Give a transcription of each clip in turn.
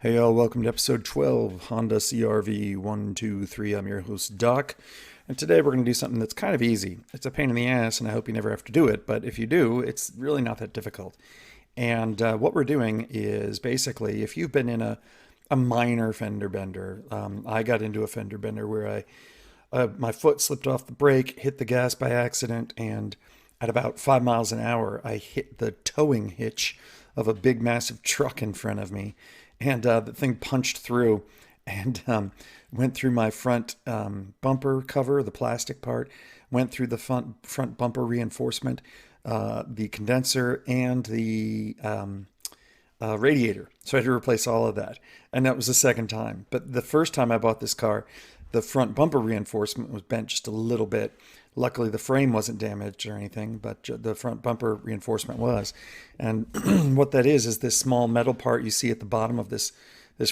Hey y'all, welcome to episode 12, Honda CRV 123. I'm your host, Doc, and today we're going to do something that's kind of easy. It's a pain in the ass, and I hope you never have to do it, but if you do, it's really not that difficult. And what we're doing is basically, if you've been in a minor fender bender, I got into a fender bender where my foot slipped off the brake, hit the gas by accident, and at about 5 miles an hour, I hit the towing hitch of a big, massive truck in front of me. And the thing punched through and went through my front bumper cover, the plastic part, went through the front bumper reinforcement, the condenser, and the radiator. So I had to replace all of that. And that was the second time. But the first time I bought this car, the front bumper reinforcement was bent just a little bit. Luckily, the frame wasn't damaged or anything, but the front bumper reinforcement was. And what that is this small metal part you see at the bottom of this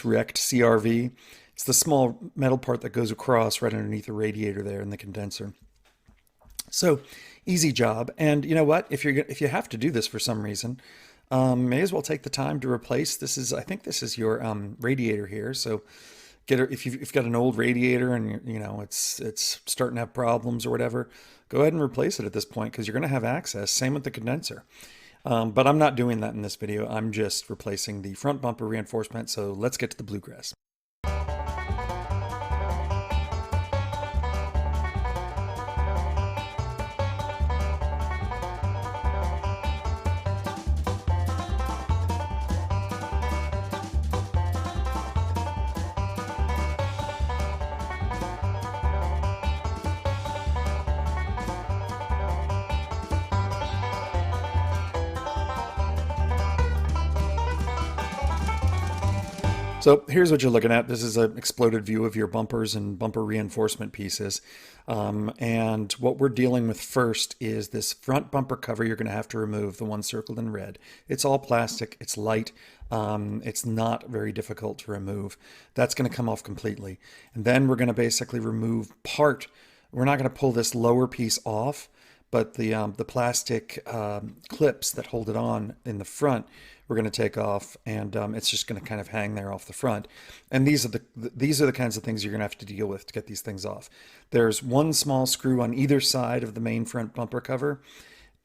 wrecked CRV. It's the small metal part that goes across right underneath the radiator there in the condenser. So easy job. And you know what? If you have to do this for some reason, may as well take the time to replace. I think this is your radiator here. So if you've got an old radiator and it's starting to have problems or whatever, go ahead and replace it at this point because you're going to have access. Same with the condenser. But I'm not doing that in this video. I'm just replacing the front bumper reinforcement. So let's get to the bluegrass. So here's what you're looking at. This is an exploded view of your bumpers and bumper reinforcement pieces. And what we're dealing with first is this front bumper cover you're going to have to remove, the one circled in red. It's all plastic. It's light. It's not very difficult to remove. That's going to come off completely. And then we're going to basically remove part. We're not going to pull this lower piece off, but the plastic clips that hold it on in the front, we're going to take off, and it's just going to kind of hang there off the front. And these are the kinds of things you're going to have to deal with to get these things off. There's one small screw on either side of the main front bumper cover,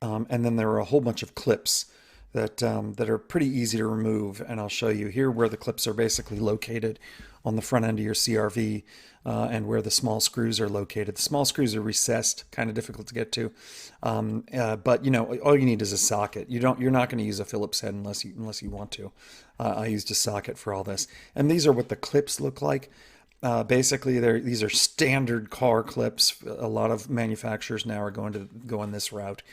and then there are a whole bunch of clips that are pretty easy to remove, and I'll show you here where the clips are basically located on the front end of your CRV, and where the small screws are located. The small screws are recessed, kind of difficult to get to, but all you need is a socket. You're not going to use a Phillips head unless you want to. I used a socket for all this, and these are what the clips look like. Basically, these are standard car clips. A lot of manufacturers now are going to go on this route.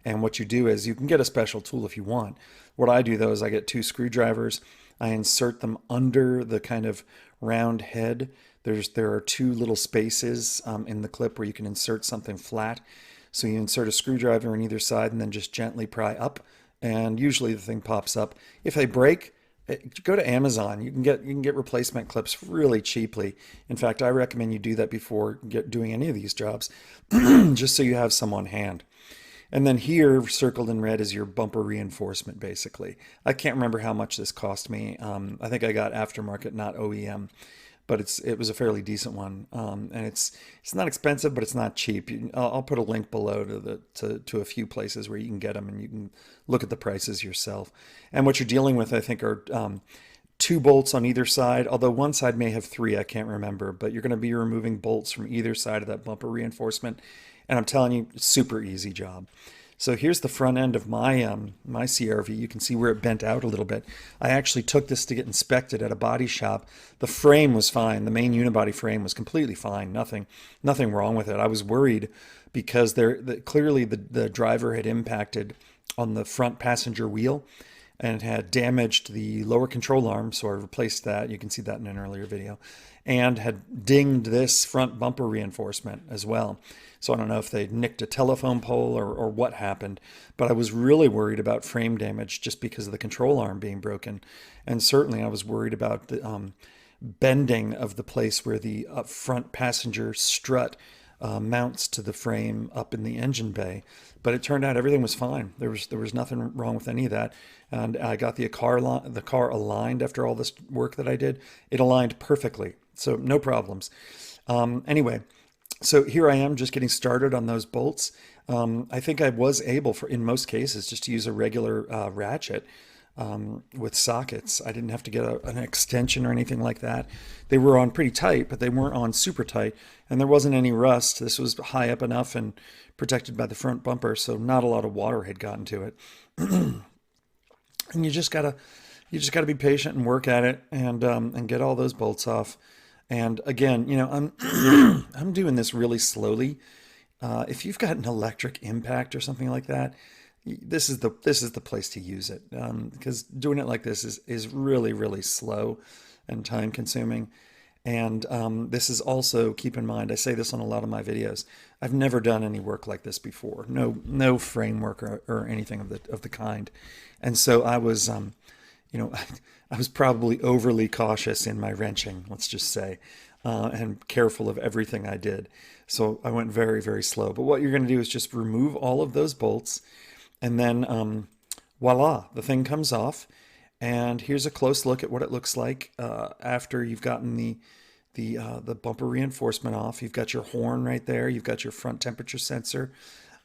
And what you do is you can get a special tool if you want. What I do though is I get two screwdrivers. I insert them under the kind of round head. There are two little spaces in the clip where you can insert something flat. So you insert a screwdriver on either side and then just gently pry up. And usually the thing pops up. If they break, go to Amazon. You can get replacement clips really cheaply. In fact, I recommend you do that before doing any of these jobs, just so you have some on hand. And then here, circled in red, is your bumper reinforcement, basically. I can't remember how much this cost me. I think I got aftermarket, not OEM, but it was a fairly decent one. And it's not expensive, but it's not cheap. I'll put a link below to a few places where you can get them, and you can look at the prices yourself. And what you're dealing with, I think, are two bolts on either side, although one side may have three, I can't remember, but you're going to be removing bolts from either side of that bumper reinforcement. And I'm telling you, super easy job. So here's the front end of my my CRV. You can see where it bent out a little bit. I actually took this to get inspected at a body shop. The frame was fine. The main unibody frame was completely fine. Nothing wrong with it. I was worried because clearly the driver had impacted on the front passenger wheel and had damaged the lower control arm, so I replaced that. You can see that in an earlier video. And had dinged this front bumper reinforcement as well. So I don't know if they nicked a telephone pole or what happened, but I was really worried about frame damage just because of the control arm being broken. And certainly I was worried about the bending of the place where the front passenger strut mounts to the frame up in the engine bay, but it turned out everything was fine. There was nothing wrong with any of that, and I got the car aligned after all this work that I did. It aligned perfectly, so no problems. Anyway, so here I am just getting started on those bolts. I think I was able, for in most cases, just to use a regular ratchet with sockets. I didn't have to get an extension or anything like that. They were on pretty tight, but they weren't on super tight, and there wasn't any rust. This was high up enough and protected by the front bumper, so not a lot of water had gotten to it. And you just gotta be patient and work at it and get all those bolts off. And again, I'm doing this really slowly. If you've got an electric impact or something like that, this is the place to use it, because doing it like this is really, really slow and time consuming. And this is also, keep in mind, I say this on a lot of my videos, I've never done any work like this before. No framework or anything of the kind. And so I was I was probably overly cautious in my wrenching, let's just say, and careful of everything I did. So I went very, very slow. But what you're going to do is just remove all of those bolts, and then voila, the thing comes off. And here's a close look at what it looks like after you've gotten the bumper reinforcement off. You've got your horn right there. You've got your front temperature sensor.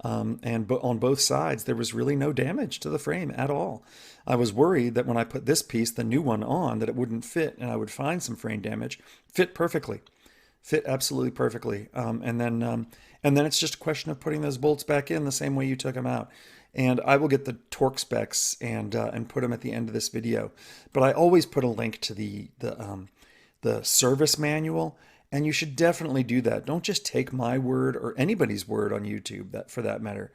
And on both sides, there was really no damage to the frame at all. I was worried that when I put this piece, the new one, on, that it wouldn't fit and I would find some frame damage. Fit perfectly. Fit absolutely perfectly. And then it's just a question of putting those bolts back in the same way you took them out. And I will get the torque specs and put them at the end of this video. But I always put a link to the service manual. And you should definitely do that. Don't just take my word or anybody's word on YouTube, that for that matter,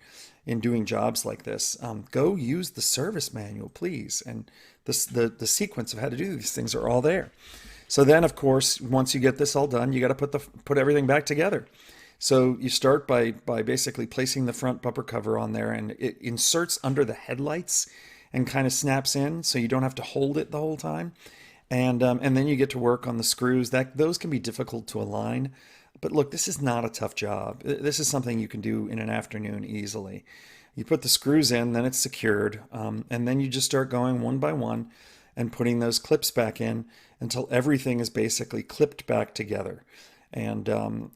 in doing jobs like this. Go use the service manual, please. And the sequence of how to do these things are all there. So then, of course, once you get this all done, you got to put everything back together. So you start by basically placing the front bumper cover on there, and it inserts under the headlights and kind of snaps in, so you don't have to hold it the whole time. And then you get to work on the screws. Those can be difficult to align. But look, this is not a tough job. This is something you can do in an afternoon easily. You put the screws in, then it's secured. And then you just start going one by one and putting those clips back in until everything is basically clipped back together. And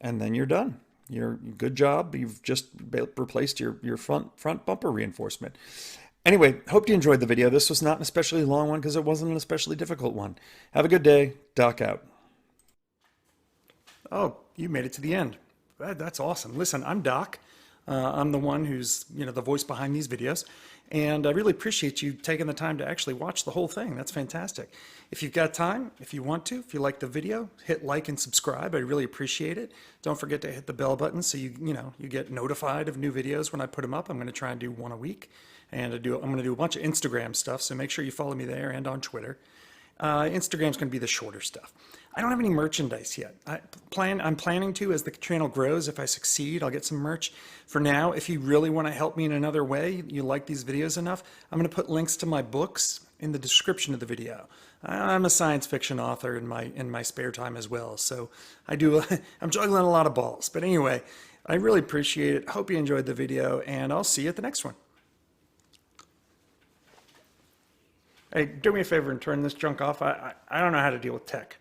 then you're done. Good job. You've just replaced your front bumper reinforcement. Anyway, hope you enjoyed the video. This was not an especially long one because it wasn't an especially difficult one. Have a good day. Doc out. Oh, you made it to the end. That's awesome. Listen, I'm Doc. I'm the one who's, the voice behind these videos. And I really appreciate you taking the time to actually watch the whole thing. That's fantastic. If you've got time, if you want to, if you like the video, hit like and subscribe. I really appreciate it. Don't forget to hit the bell button so you get notified of new videos when I put them up. I'm going to try and do one a week. And I'm going to do a bunch of Instagram stuff, so make sure you follow me there and on Twitter. Instagram's going to be the shorter stuff. I don't have any merchandise yet. I'm planning to, as the channel grows. If I succeed, I'll get some merch. For now, if you really want to help me in another way, you like these videos enough, I'm going to put links to my books in the description of the video. I'm a science fiction author in my spare time as well, so I'm juggling a lot of balls. But anyway, I really appreciate it. Hope you enjoyed the video, and I'll see you at the next one. Hey, do me a favor and turn this junk off. I don't know how to deal with tech.